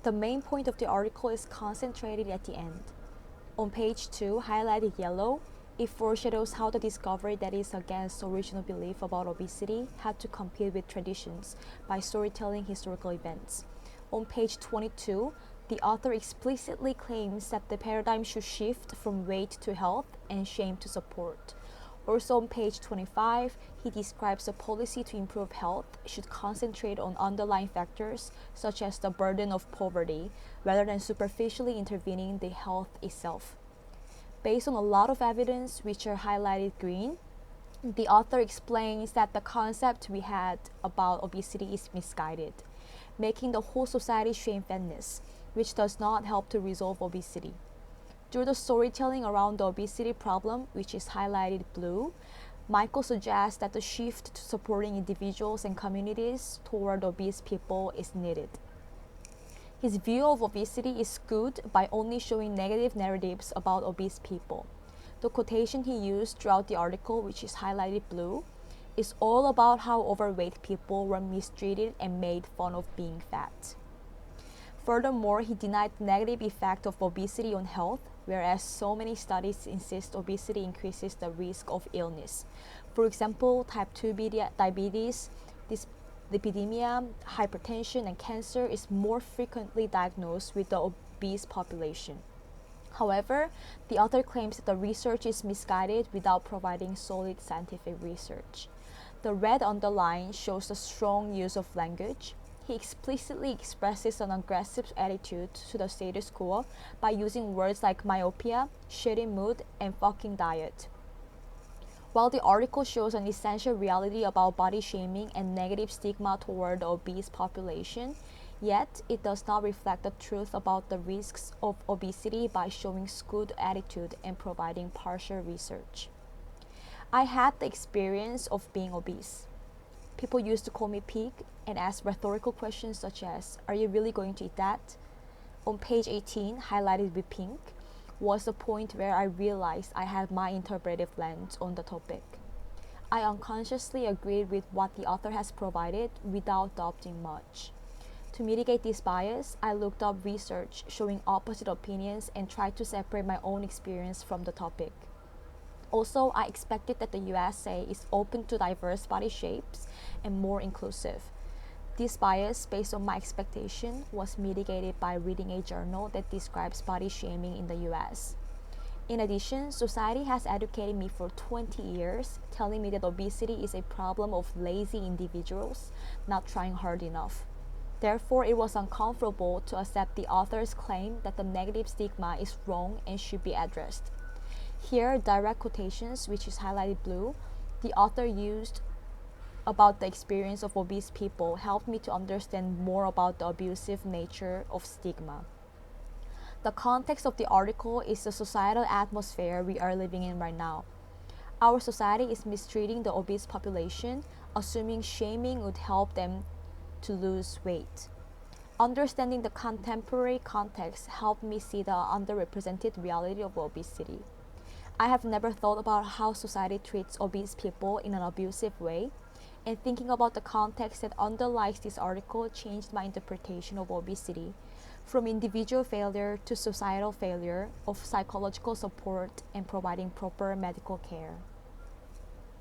The main point of the article is concentrated at the end. On page 2, highlighted yellow, it foreshadows how the discovery that is against original belief about obesity had to compete with traditions by storytelling historical events. On page 22, the author explicitly claims that the paradigm should shift from weight to health and shame to support. Also on page 25, he describes a policy to improve health should concentrate on underlying factors such as the burden of poverty rather than superficially intervening in the health itself. Based on a lot of evidence which are highlighted green, the author explains that the concept we had about obesity is misguided, making the whole society shame fatness, which does not help to resolve obesity. Through the storytelling around the obesity problem, which is highlighted blue, Michael suggests that the shift to supporting individuals and communities toward obese people is needed. His view of obesity is skewed by only showing negative narratives about obese people. The quotation he used throughout the article, which is highlighted blue, is all about how overweight people were mistreated and made fun of being fat. Furthermore, he denied the negative effect of obesity on health, whereas so many studies insist obesity increases the risk of illness. For example, type 2 diabetes, dyslipidemia, hypertension, and cancer is more frequently diagnosed with the obese population. However, the author claims that the research is misguided without providing solid scientific research. The red underline shows the strong use of language. He explicitly expresses an aggressive attitude to the status quo by using words like myopia, shitty mood, and fucking diet. While the article shows an essential reality about body shaming and negative stigma toward the obese population, yet it does not reflect the truth about the risks of obesity by showing skewed attitude and providing partial research. I had the experience of being obese. People used to call me pig and ask rhetorical questions such as, "Are you really going to eat that?" On page 18, highlighted with pink, was the point where I realized I had my interpretive lens on the topic. I unconsciously agreed with what the author has provided without doubting much. To mitigate this bias, I looked up research showing opposite opinions and tried to separate my own experience from the topic. Also, I expected that the USA is open to diverse body shapes and more inclusive. This bias, based on my expectation, was mitigated by reading a journal that describes body shaming in the US. In addition, society has educated me for 20 years, telling me that obesity is a problem of lazy individuals not trying hard enough. Therefore, it was uncomfortable to accept the author's claim that the negative stigma is wrong and should be addressed. Here, direct quotations, which is highlighted blue, the author used about the experience of obese people helped me to understand more about the abusive nature of stigma. The context of the article is the societal atmosphere we are living in right now. Our society is mistreating the obese population, assuming shaming would help them to lose weight. Understanding the contemporary context helped me see the underrepresented reality of obesity. I have never thought about how society treats obese people in an abusive way, and thinking about the context that underlies this article changed my interpretation of obesity, from individual failure to societal failure of psychological support and providing proper medical care.